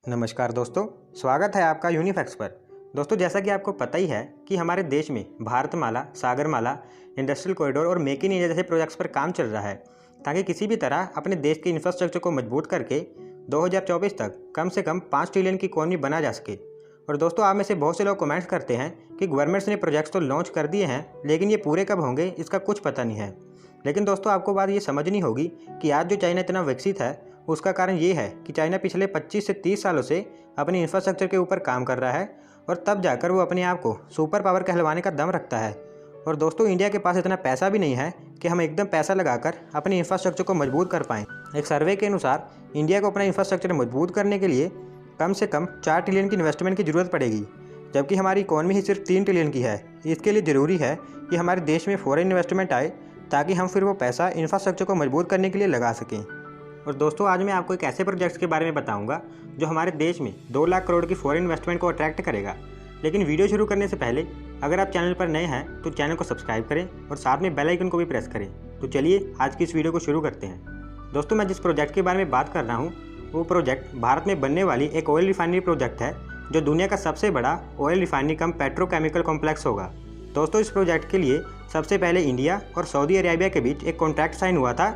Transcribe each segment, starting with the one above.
नमस्कार दोस्तों, स्वागत है आपका यूनिफैक्स पर। दोस्तों, जैसा कि आपको पता ही है कि हमारे देश में भारतमाला, सागरमाला, इंडस्ट्रियल कॉरिडोर और मेक इन इंडिया जैसे प्रोजेक्ट्स पर काम चल रहा है ताकि किसी भी तरह अपने देश के इंफ्रास्ट्रक्चर को मजबूत करके 2024 तक कम से कम 5 ट्रिलियन की इकोनॉमी बना जा सके। और दोस्तों, आप में से बहुत से लोग कमेंट्स करते हैं कि गवर्नमेंट्स ने प्रोजेक्ट्स तो लॉन्च कर दिए हैं, लेकिन ये पूरे कब होंगे इसका कुछ पता नहीं है। लेकिन दोस्तों, आपको बात ये समझनी होगी कि आज जो चाइना इतना विकसित है उसका कारण ये है कि चाइना पिछले 25 से 30 सालों से अपने इंफ्रास्ट्रक्चर के ऊपर काम कर रहा है और तब जाकर वो अपने आप को सुपर पावर कहलवाने का दम रखता है। और दोस्तों, इंडिया के पास इतना पैसा भी नहीं है कि हम एकदम पैसा लगाकर अपने इंफ्रास्ट्रक्चर को मजबूत कर पाएँ। एक सर्वे के अनुसार इंडिया को अपना इंफ्रास्ट्रक्चर मजबूत करने के लिए कम से कम 4 ट्रिलियन की इन्वेस्टमेंट की ज़रूरत पड़ेगी, जबकि हमारी इकोनॉमी ही सिर्फ 3 ट्रिलियन की है। इसके लिए ज़रूरी है कि हमारे देश में फॉरेन इन्वेस्टमेंट आए ताकि हम फिर वो पैसा इंफ्रास्ट्रक्चर को मजबूत करने के लिए लगा सकें। और दोस्तों, आज मैं आपको एक ऐसे प्रोजेक्ट्स के बारे में बताऊंगा जो हमारे देश में 2 लाख करोड़ की फॉरेन इन्वेस्टमेंट को अट्रैक्ट करेगा। लेकिन वीडियो शुरू करने से पहले अगर आप चैनल पर नए हैं तो चैनल को सब्सक्राइब करें और साथ में बेल आइकन को भी प्रेस करें। तो चलिए आज की इस वीडियो को शुरू करते हैं। दोस्तों, मैं जिस प्रोजेक्ट के बारे में बात कर रहा हूँ वो प्रोजेक्ट भारत में बनने वाली एक ऑयल रिफाइनरी प्रोजेक्ट है जो दुनिया का सबसे बड़ा ऑयल रिफाइनरी कम पेट्रोकेमिकल कॉम्प्लेक्स होगा। दोस्तों, इस प्रोजेक्ट के लिए सबसे पहले इंडिया और सऊदी अरेबिया के बीच एक कॉन्ट्रैक्ट साइन हुआ था,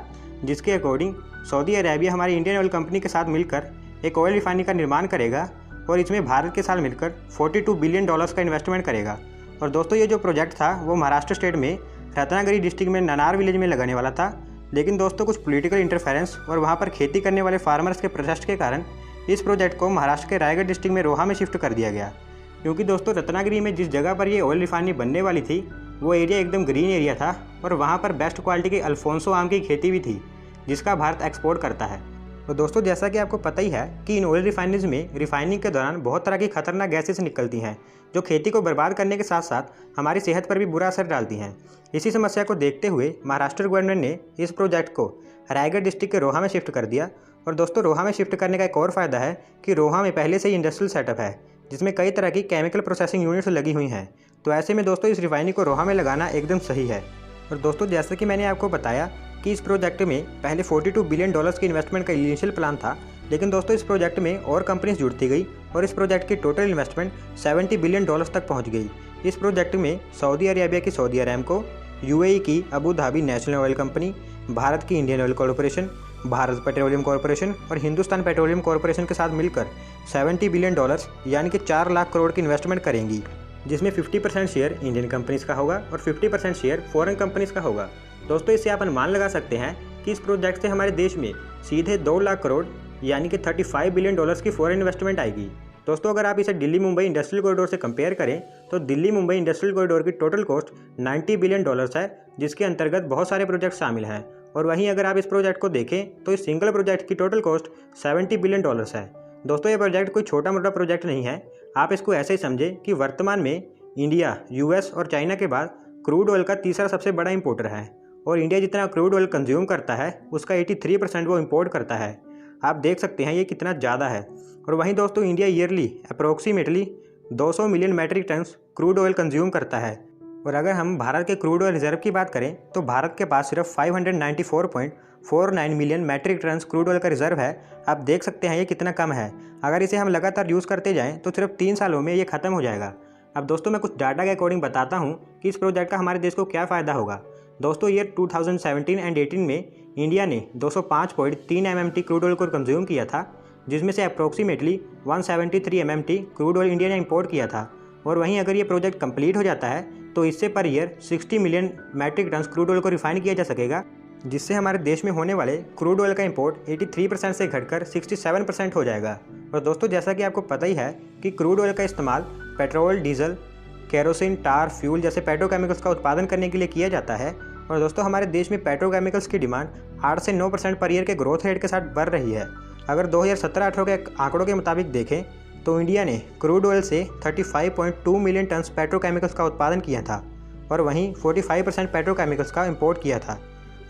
जिसके अकॉर्डिंग सऊदी अरेबिया हमारी इंडियन ऑयल कंपनी के साथ मिलकर एक ऑयल रिफाइनरी का निर्माण करेगा और इसमें भारत के साथ मिलकर $42 बिलियन का इन्वेस्टमेंट करेगा। और दोस्तों, ये जो प्रोजेक्ट था वो महाराष्ट्र स्टेट में रत्नागिरी डिस्ट्रिक्ट में ननार विलेज में लगने वाला था। लेकिन दोस्तों, कुछ पॉलिटिकल इंटरफेरेंस और वहाँ पर खेती करने वाले फार्मर्स के प्रोटेस्ट के कारण इस प्रोजेक्ट को महाराष्ट्र के रायगढ़ डिस्ट्रिक्ट में रोहा में शिफ्ट कर दिया गया। क्योंकि दोस्तों, रत्नागिरी में जिस जगह पर ये ऑयल रिफाइनरी बनने वाली थी वो एरिया एकदम ग्रीन एरिया था और वहाँ पर बेस्ट क्वालिटी के अल्फोंसो आम की खेती भी थी जिसका भारत एक्सपोर्ट करता है। तो दोस्तों, जैसा कि आपको पता ही है कि इन ऑयल रिफाइनरीज में रिफाइनिंग के दौरान बहुत तरह की खतरनाक गैसेस निकलती हैं जो खेती को बर्बाद करने के साथ साथ हमारी सेहत पर भी बुरा असर डालती हैं। इसी समस्या को देखते हुए महाराष्ट्र गवर्नमेंट ने इस प्रोजेक्ट को रायगढ़ डिस्ट्रिक्ट के रोहा में शिफ्ट कर दिया। और दोस्तों, रोहा में शिफ्ट करने का एक और फ़ायदा है कि रोहा में पहले से ही इंडस्ट्रियल सेटअप है जिसमें कई तरह की केमिकल प्रोसेसिंग यूनिट्स लगी हुई हैं। तो ऐसे में दोस्तों, इस रिफाइनरी को रोहा में लगाना एकदम सही है। और दोस्तों, जैसा कि मैंने आपको बताया कि इस प्रोजेक्ट में पहले $42 बिलियन की इन्वेस्टमेंट का इनिशियल प्लान था, लेकिन दोस्तों इस प्रोजेक्ट में और कंपनीज जुड़ती गई और इस प्रोजेक्ट की टोटल इन्वेस्टमेंट $70 बिलियन तक पहुंच गई। इस प्रोजेक्ट में सऊदी अरेबिया की सऊदी अरामको, यूएई की Abu Dhabi national oil company, Bharat की Indian oil corporation, Bharat petroleum corporation और हिंदुस्तान पेट्रोलियम कॉरपोरेशन के साथ मिलकर $70 बिलियन यानी कि 4 लाख करोड़ की इन्वेस्टमेंट करेंगी, जिसमें 50% शेयर इंडियन कंपनीज का होगा और 50% शेयर फॉरेन कंपनीज का होगा। दोस्तों, इससे आप अनुमान लगा सकते हैं कि इस प्रोजेक्ट से हमारे देश में सीधे 2 लाख करोड़ यानी कि $35 बिलियन की फॉरेन इन्वेस्टमेंट आएगी। दोस्तों, अगर आप इसे दिल्ली मुंबई इंडस्ट्रियल कॉरिडोर से कंपेयर करें तो दिल्ली मुंबई इंडस्ट्रियल कॉरिडोर की टोटल कॉस्ट $90 बिलियन है, जिसके अंतर्गत बहुत सारे प्रोजेक्ट शामिल हैं। और वहीं अगर आप इस प्रोजेक्ट को देखें तो इस सिंगल प्रोजेक्ट की टोटल कॉस्ट $70 बिलियन है। दोस्तों, ये प्रोजेक्ट कोई छोटा मोटा प्रोजेक्ट नहीं है। आप इसको ऐसे ही समझें कि वर्तमान में इंडिया, यूएस और चाइना के बाद क्रूड ऑयल का तीसरा सबसे बड़ा इंपोर्टर है और इंडिया जितना क्रूड ऑयल कंज्यूम करता है उसका 83% वो इंपोर्ट करता है। आप देख सकते हैं ये कितना ज़्यादा है। और वहीं दोस्तों, India yearly approximately 200 million metric tonnes crude oil consume करता है। और अगर हम भारत के क्रूड ऑयल रिजर्व की बात करें तो भारत के पास सिर्फ 594.49 million metric tonnes crude oil का रिजर्व है। आप देख सकते हैं ये कितना कम है। अगर इसे हम लगातार यूज़ करते जाएँ तो सिर्फ 3 सालों में ये ख़त्म हो जाएगा। अब दोस्तों, मैं कुछ डाटा के अकॉर्डिंग बताता हूँ कि इस प्रोजेक्ट का हमारे देश को क्या फ़ायदा होगा। दोस्तों, ईयर 2017 एंड 18 में इंडिया ने 205.3 MMT क्रूड ऑयल को कंज्यूम किया था, जिसमें से approximately 173 MMT crude oil India ने इंपोर्ट किया था। और वहीं अगर ये प्रोजेक्ट कंप्लीट हो जाता है तो इससे per year 60 million metric tonne crude oil को रिफाइन किया जा सकेगा, जिससे हमारे देश में होने वाले क्रूड ऑयल का इंपोर्ट 83% से घटकर 67% हो जाएगा। और दोस्तों, जैसा कि आपको पता ही है कि क्रूड ऑयल का इस्तेमाल पेट्रोल, डीजल, केरोसिन, टार, फ्यूल जैसे पेट्रोकेमिकल्स का उत्पादन करने के लिए किया जाता है। और दोस्तों, हमारे देश में पेट्रोकेमिकल्स की डिमांड 8 से 9% पर ईयर के ग्रोथ रेट के साथ बढ़ रही है। अगर 2017-18 के आंकड़ों के मुताबिक देखें तो इंडिया ने क्रूड ऑयल से 35.2 मिलियन टन्स पेट्रोकेमिकल्स का उत्पादन किया था और वहीं 45% पेट्रोकेमिकल्स का इंपोर्ट किया था।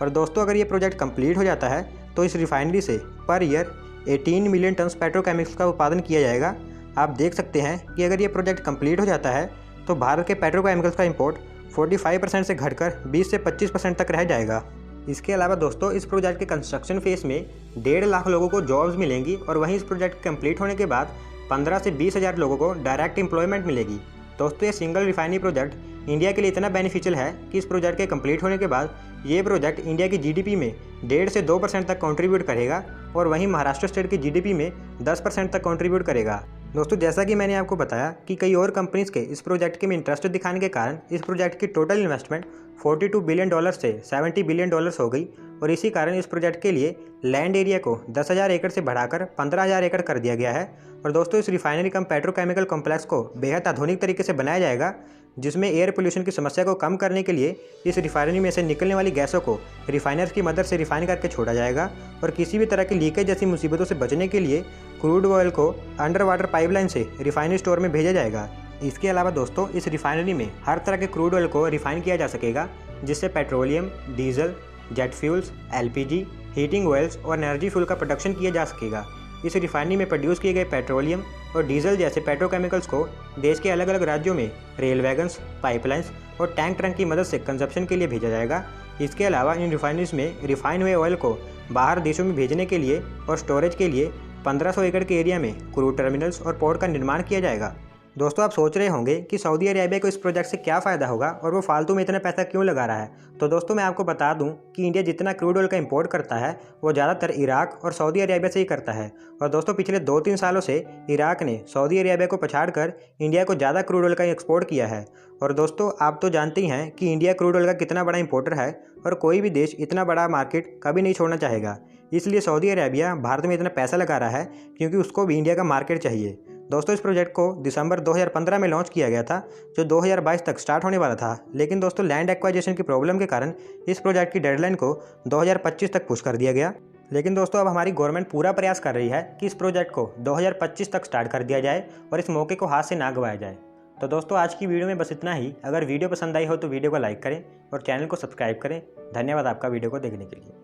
और दोस्तों, अगर ये प्रोजेक्ट कंप्लीट हो जाता है तो इस रिफाइनरी से per year 18 million turns petrochemicals का उत्पादन किया जाएगा। आप देख सकते हैं कि अगर ये प्रोजेक्ट कंप्लीट हो जाता है तो भारत के पेट्रोकेमिकल्स का इंपोर्ट 45% से घटकर 20 से 25% तक रह जाएगा। इसके अलावा दोस्तों इस प्रोजेक्ट के कंस्ट्रक्शन फेज में 1.5 लाख लोगों को जॉब्स मिलेंगी और वहीं इस प्रोजेक्ट कंप्लीट होने के बाद 15 से 20 हज़ार लोगों को डायरेक्ट एम्प्लॉयमेंट मिलेगी। दोस्तों ये सिंगल रिफाइनरी प्रोजेक्ट इंडिया के लिए इतना बेनिफिशियल है कि इस प्रोजेक्ट के कंप्लीट होने के बाद ये प्रोजेक्ट इंडिया की जीडीपी में 1.5 से 2% तक कंट्रीब्यूट करेगा और वहीं महाराष्ट्र स्टेट की जीडीपी में 10% तक कंट्रीब्यूट करेगा। दोस्तों जैसा कि मैंने आपको बताया कि कई और कंपनीज के इस प्रोजेक्ट के में इंटरेस्ट दिखाने के कारण इस प्रोजेक्ट की टोटल इन्वेस्टमेंट $42 बिलियन से $70 बिलियन हो गई और इसी कारण इस प्रोजेक्ट के लिए लैंड एरिया को 10,000 एकड़ से बढ़ाकर 15,000 एकड़ कर दिया गया है। और दोस्तों इस रिफाइनरी कम पेट्रोकेमिकल कॉम्प्लेक्स को बेहद आधुनिक तरीके से बनाया जाएगा, जिसमें एयर पोल्यूशन की समस्या को कम करने के लिए इस रिफाइनरी में से निकलने वाली गैसों को रिफाइनर्स की मदद से रिफाइन करके छोड़ा जाएगा और किसी भी तरह की लीकेज जैसी मुसीबतों से बचने के लिए क्रूड ऑयल को अंडर वाटर पाइपलाइन से रिफाइनरी स्टोर में भेजा जाएगा। इसके अलावा दोस्तों इस रिफाइनरी में हर तरह के क्रूड ऑयल को रिफाइन किया जा सकेगा, जिससे petroleum, diesel, jet fuels, LPG, heating oils और एनर्जी फ्यूल का प्रोडक्शन किया जा सकेगा। इस रिफाइनरी में प्रोड्यूस किए गए पेट्रोलियम और डीजल जैसे पेट्रोकेमिकल्स को देश के अलग अलग राज्यों में रेल वैगन्स, पाइपलाइंस और टैंक ट्रंक की मदद से कंजप्शन के लिए भेजा जाएगा। इसके अलावा इन रिफाइनरीज में रिफाइन हुए ऑयल को बाहर देशों में भेजने के लिए और स्टोरेज के लिए 1500 एकड़ के एरिया में क्रूड टर्मिनल्स और पोर्ट का निर्माण किया जाएगा। दोस्तों आप सोच रहे होंगे कि सऊदी अरेबिया को इस प्रोजेक्ट से क्या फ़ायदा होगा और वो फालतू में इतना पैसा क्यों लगा रहा है। तो दोस्तों मैं आपको बता दूं कि इंडिया जितना क्रूड ऑयल का इंपोर्ट करता है वो ज़्यादातर इराक और सऊदी अरेबिया से ही करता है। और दोस्तों पिछले 2-3 सालों से इराक ने सऊदी अरेबिया को पछाड़कर इंडिया को ज़्यादा क्रूड ऑयल का एक्सपोर्ट किया है। और दोस्तों आप तो जानते ही हैं कि इंडिया क्रूड ऑयल का कितना बड़ा इंपोर्टर है और कोई भी देश इतना बड़ा मार्केट कभी नहीं छोड़ना चाहेगा। इसलिए सऊदी अरेबिया भारत में इतना पैसा लगा रहा है क्योंकि उसको भी इंडिया का मार्केट चाहिए। दोस्तों इस प्रोजेक्ट को दिसंबर 2015 में लॉन्च किया गया था, जो 2022 तक स्टार्ट होने वाला था, लेकिन दोस्तों लैंड एक्वाइजेशन की प्रॉब्लम के कारण इस प्रोजेक्ट की डेडलाइन को 2025 तक पुश कर दिया गया। लेकिन दोस्तों अब हमारी गवर्नमेंट पूरा प्रयास कर रही है कि इस प्रोजेक्ट को 2025 तक स्टार्ट कर दिया जाए और इस मौके को हाथ से ना गंवाया जाए। तो दोस्तों आज की वीडियो में बस इतना ही। अगर वीडियो पसंद आई हो तो वीडियो को लाइक करें और चैनल को सब्सक्राइब करें। धन्यवाद आपका वीडियो को देखने के लिए।